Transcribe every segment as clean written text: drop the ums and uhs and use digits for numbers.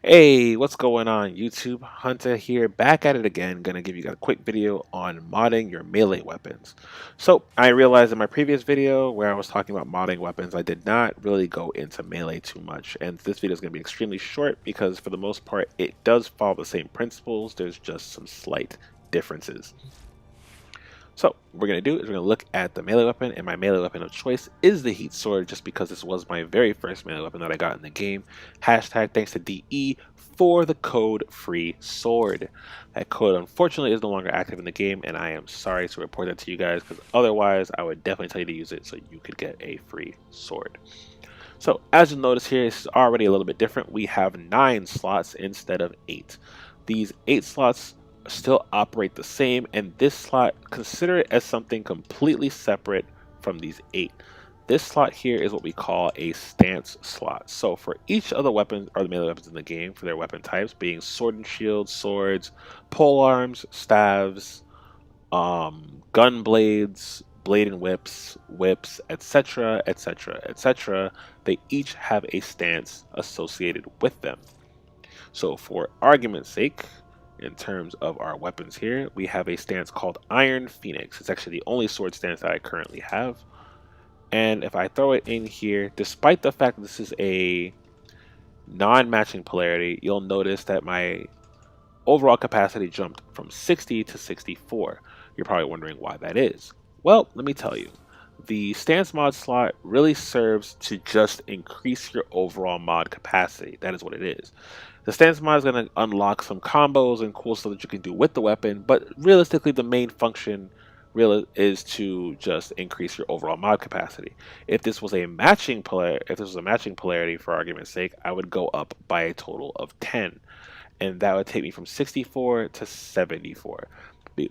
Hey, what's going on YouTube? Hunter here, back at it again. Gonna give you a quick video on modding your melee weapons. So, I realized in my previous video where I was talking about modding weapons, I did not really go into melee too much. And this video is gonna be extremely short because for the most part, it does follow the same principles. There's just some slight differences. So what we're going to do is we're going to look at the melee weapon, and my melee weapon of choice is the heat sword just because this was my very first melee weapon that I got in the game. Hashtag thanks to DE for the code free sword. That code unfortunately is no longer active in the game, and I am sorry to report that to you guys because otherwise I would definitely tell you to use it so you could get a free sword. So as you'll notice here, it's already a little bit different. We have 9 slots instead of 8. These 8 slots still operate the same, and this slot, consider it as something completely separate from these 8. This slot here is what we call a stance slot. So for each of the weapons or the melee weapons in the game, for their weapon types being sword and shield, swords, pole arms, staves, gun blades, blade and whips, etc., etc., etc., they each have a stance associated with them. So for argument's sake, in terms of our weapons here, we have a stance called Iron Phoenix. It's actually the only sword stance that I currently have. And if I throw it in here, despite the fact that this is a non-matching polarity, you'll notice that my overall capacity jumped from 60 to 64. You're probably wondering why that is. Well, let me tell you. The stance mod slot really serves to just increase your overall mod capacity. That is what it is. The stance mod is going to unlock some combos and cool stuff that you can do with the weapon, but realistically the main function is to just increase your overall mod capacity. If this was a matching polarity for argument's sake, I would go up by a total of 10. And that would take me from 64 to 74.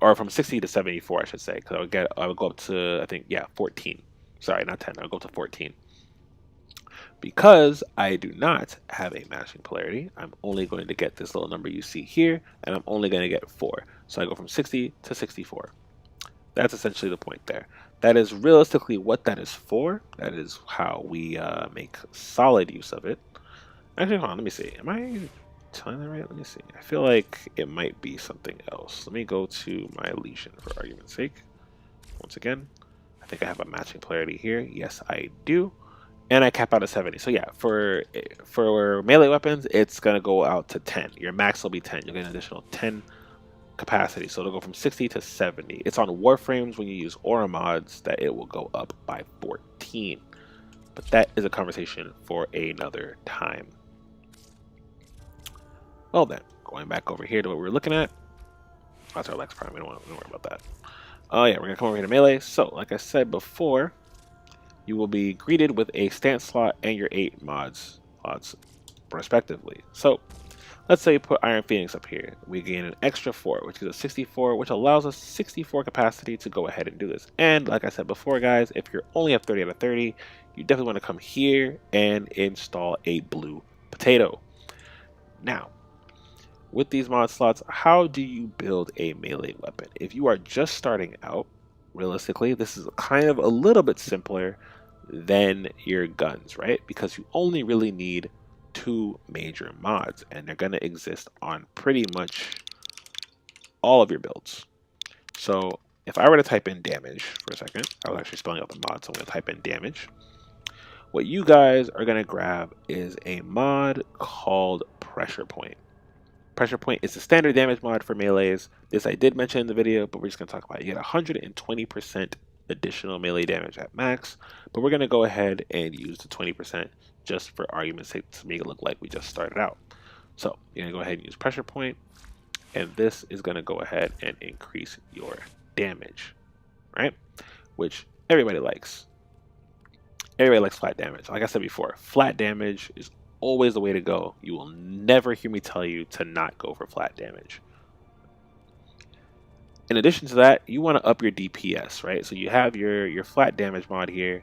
Or from 60 to 74, I should say, because I would go up to, I think, yeah, 14. Sorry, not 10. I would go up to 14. Because I do not have a matching polarity, I'm only going to get this little number you see here, and I'm only going to get 4. So I go from 60 to 64. That's essentially the point there. That is realistically what that is for. That is how we make solid use of it. Actually, hold on, let me see. Am I telling that right? Let me see. I feel like it might be something else. Let me go to my legion for argument's sake. Once again, I think I have a matching polarity here. Yes, I do. And I cap out at 70. So yeah, for melee weapons, it's gonna go out to 10. Your max will be 10. You'll get an additional 10 capacity. So it'll go from 60 to 70. It's on Warframes when you use aura mods that it will go up by 14. But that is a conversation for another time. Well then, going back over here to what we were looking at. That's our Lex Prime. We don't worry about that. Oh yeah, we're gonna come over here to melee. So like I said before, you will be greeted with a stance slot and your 8 mods respectively. So let's say you put Iron Phoenix up here. We gain an extra 4, which is a 64, which allows us 64 capacity to go ahead and do this. And like I said before, guys, if you're only at 30 out of 30, you definitely want to come here and install a blue potato. Now, with these mod slots, how do you build a melee weapon? If you are just starting out, realistically, this is kind of a little bit simpler than your guns, right? Because you only really need 2 major mods, and they're going to exist on pretty much all of your builds. So if I were to type in damage for a second, I was actually spelling out the mod, so I'm going to type in damage. What you guys are going to grab is a mod called Pressure Point. Pressure Point is the standard damage mod for melees. This I did mention in the video, but we're just going to talk about it. You get 120% additional melee damage at max, but we're going to go ahead and use the 20% just for argument's sake to make it look like we just started out. So you're going to go ahead and use Pressure Point, and this is going to go ahead and increase your damage, right? Which everybody likes. Everybody likes flat damage. Like I said before, flat damage is always the way to go. You will never hear me tell you to not go for flat damage. In addition to that, you want to up your DPS, right? So you have your flat damage mod here,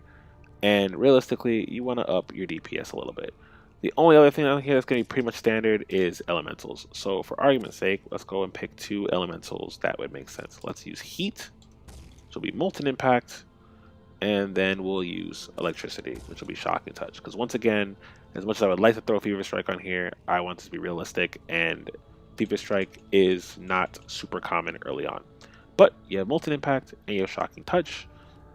and realistically, you want to up your DPS a little bit. The only other thing out here that's going to be pretty much standard is elementals. So for argument's sake, let's go and pick 2 elementals that would make sense. Let's use heat, which will be Molten Impact, and then we'll use electricity, which will be shocking touch. Because once again, as much as I would like to throw Fever Strike on here, I want this to be realistic, and Fever Strike is not super common early on. But you have Molten Impact and you have Shocking Touch.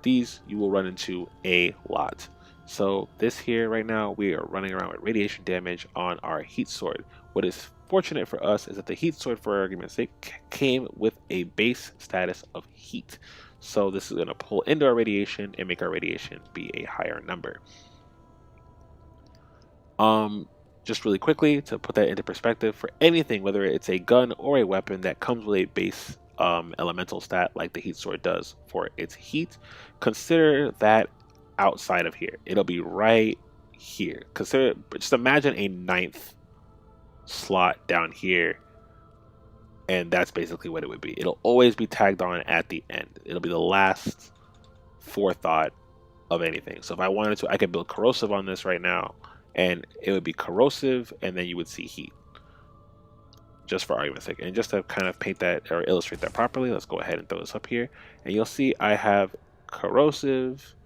These you will run into a lot. So this here right now, we are running around with radiation damage on our Heat Sword. What is fortunate for us is that the Heat Sword, for argument's sake, came with a base status of heat. So this is going to pull into our radiation and make our radiation be a higher number. Just really quickly to put that into perspective, for anything, whether it's a gun or a weapon that comes with a base elemental stat like the Heat Sword does for its heat, consider that outside of here. It'll be right here. Just imagine a 9th slot down here, and that's basically what it would be. It'll always be tagged on at the end. It'll be the last forethought of anything. So if I wanted to, I could build corrosive on this right now, and it would be corrosive, and then you would see heat, just for argument's sake. And just to kind of paint that or illustrate that properly, let's go ahead and throw this up here, and you'll see I have corrosive.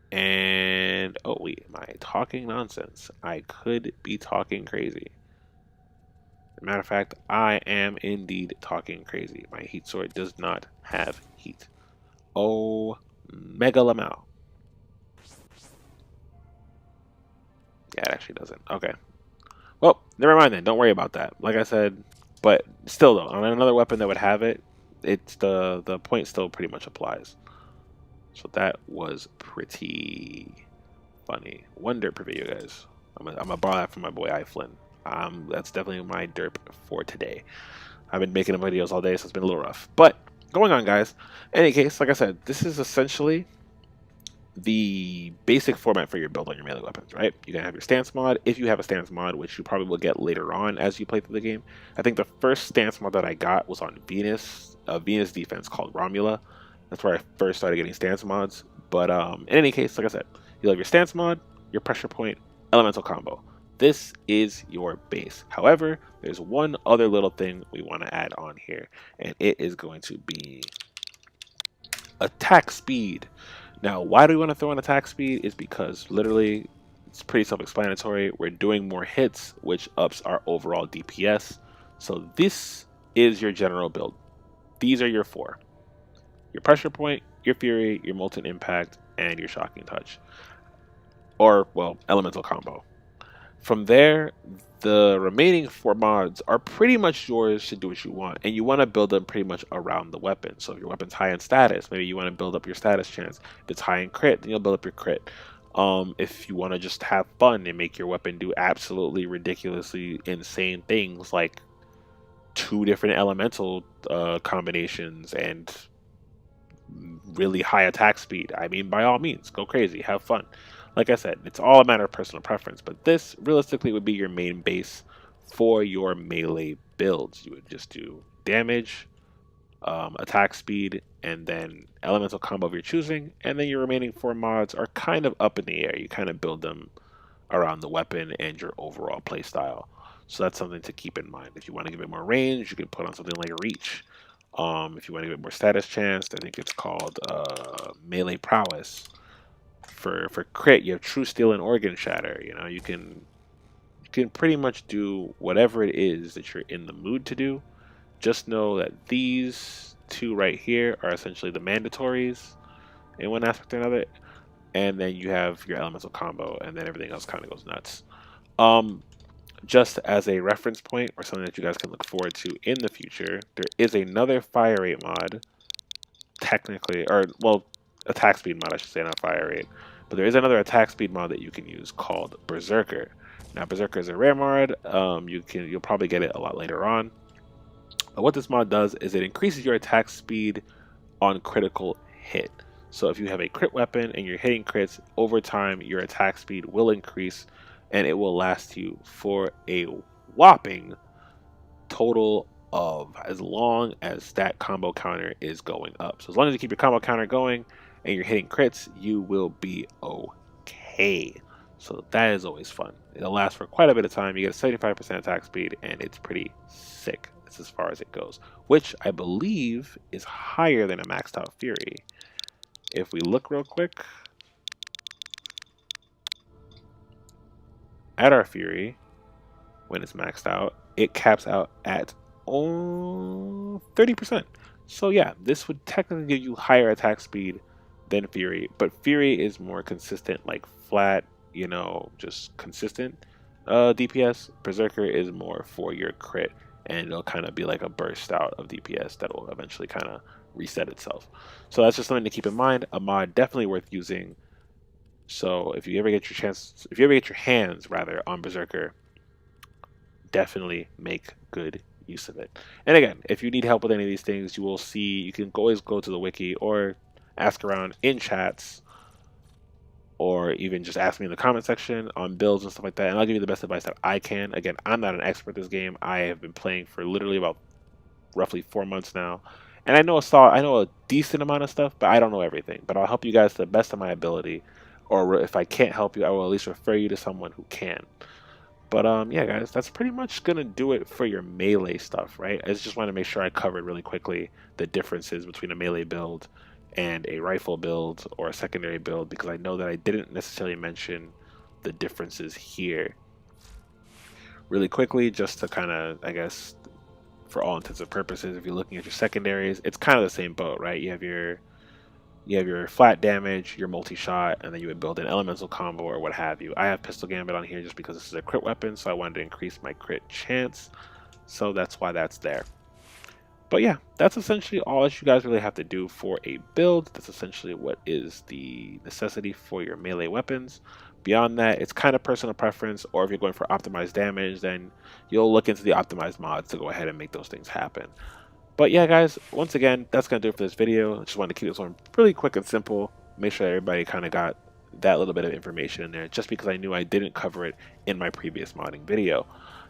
And oh wait, am I talking nonsense? I could be talking crazy. Matter of fact, I am indeed talking crazy. My Heat Sword does not have heat. Oh, mega lamau. Yeah, it actually doesn't. Okay. Well, never mind then. Don't worry about that. Like I said, but still though, on another weapon that would have it, it's the point still pretty much applies. So that was pretty funny. One derp per video, guys. I'm gonna borrow that from my boy iFlynn. That's definitely my derp for today. I've been making them videos all day, so it's been a little rough. But going on, guys. In any case, like I said, this is essentially the basic format for your build on your melee weapons, right? You're gonna have your stance mod, if you have a stance mod, which you probably will get later on as you play through the game. I think the first stance mod that I got was on Venus, a Venus defense called Romula. That's where I first started getting stance mods. But in any case, like I said, you'll have your stance mod, your pressure point, elemental combo. This is your base. However, there's one other little thing we want to add on here, and it is going to be attack speed. Now, why do we want to throw in attack speed? Is because literally it's pretty self-explanatory. We're doing more hits, which ups our overall DPS. So this is your general build. These are your 4. Your pressure point, your fury, your molten impact, and your shocking touch. Or, well, elemental combo. From there, the remaining 4 mods are pretty much yours to do what you want, and you want to build them pretty much around the weapon. So if your weapon's high in status, maybe you want to build up your status chance. If it's high in crit, then you'll build up your crit. If you want to just have fun and make your weapon do absolutely ridiculously insane things like 2 different elemental combinations and really high attack speed, I mean, by all means, go crazy, have fun. Like I said, it's all a matter of personal preference, but this realistically would be your main base for your melee builds. You would just do damage, attack speed, and then elemental combo of your choosing, and then your remaining 4 mods are kind of up in the air. You kind of build them around the weapon and your overall playstyle. So that's something to keep in mind. If you want to give it more range, you can put on something like Reach. If you want to give it more status chance, I think it's called melee prowess. For crit, you have True Steel and Organ Shatter. You know, you can pretty much do whatever it is that you're in the mood to do. Just know that these 2 right here are essentially the mandatories in one aspect or another, and then you have your elemental combo, and then everything else kind of goes nuts. Just as a reference point or something that you guys can look forward to in the future, there is another fire rate mod, technically, or well, attack speed mod, I should say, not fire rate. But there is another attack speed mod that you can use called Berserker. Now, Berserker is a rare mod. You'll probably get it a lot later on. But what this mod does is it increases your attack speed on critical hit. So if you have a crit weapon and you're hitting crits, over time your attack speed will increase, and it will last you for a whopping total of as long as that combo counter is going up. So as long as you keep your combo counter going and you're hitting crits, you will be okay. So that is always fun. It'll last for quite a bit of time. You get a 75% attack speed, and it's pretty sick. That's as far as it goes, which I believe is higher than a maxed out fury. if we look real quick at our Fury, when it's maxed out, it caps out at 30%. So yeah, this would technically give you higher attack speed than Fury, but Fury is more consistent, like flat, just consistent DPS. Berserker is more for your crit, and it'll kind of be like a burst out of DPS that will eventually kind of reset itself. So that's just something to keep in mind. A mod definitely worth using. So if you ever get your chance, if you ever get your hands rather on Berserker, definitely make good use of it. And again, if you need help with any of these things, you will see, you can always go to the wiki or ask around in chats, or even just ask me in the comment section on builds and stuff like that, and I'll give you the best advice that I can. Again, I'm not an expert at this game. I have been playing for literally about roughly 4 months now, and I know a decent amount of stuff, but I don't know everything. But I'll help you guys to the best of my ability, or if I can't help you, I will at least refer you to someone who can. But yeah, guys, that's pretty much gonna do it for your melee stuff, right? I just want to make sure I covered really quickly the differences between a melee build and a rifle build or a secondary build, because I know that I didn't necessarily mention the differences here. Really quickly, just to kind of, I guess, for all intents and purposes, if you're looking at your secondaries, it's kind of the same boat, right? You have your flat damage, your multi-shot, and then you would build an elemental combo or what have you. I have Pistol Gambit on here just because this is a crit weapon, so I wanted to increase my crit chance. So that's why that's there. But yeah, that's essentially all that you guys really have to do for a build. That's essentially what is the necessity for your melee weapons. Beyond that, it's kind of personal preference, or if you're going for optimized damage, then you'll look into the optimized mods to go ahead and make those things happen. But yeah, guys, once again, that's going to do it for this video. I just wanted to keep this one really quick and simple. Make sure everybody kind of got that little bit of information in there, just because I knew I didn't cover it in my previous modding video.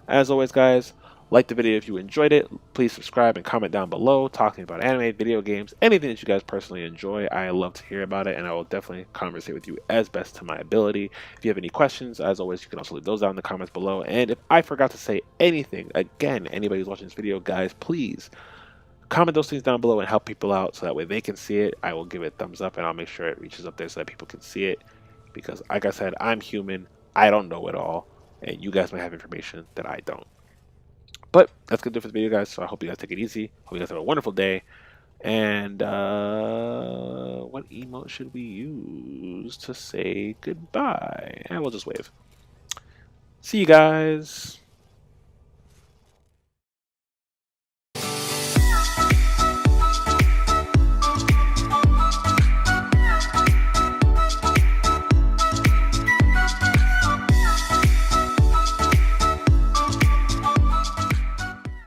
As always, guys, like the video if you enjoyed it. Please subscribe and comment down below talking about anime, video games, anything that you guys personally enjoy. I love to hear about it, and I will definitely conversate with you as best to my ability. If you have any questions, as always, you can also leave those down in the comments below. And if I forgot to say anything, again, anybody who's watching this video, guys, please comment those things down below and help people out so that way they can see it. I will give it a thumbs up, and I'll make sure it reaches up there so that people can see it, because like I said, I'm human. I don't know it all, and you guys might have information that I don't. But that's gonna do it for the video, guys. So I hope you guys take it easy. Hope you guys have a wonderful day. And what emote should we use to say goodbye? And we'll just wave. See you guys.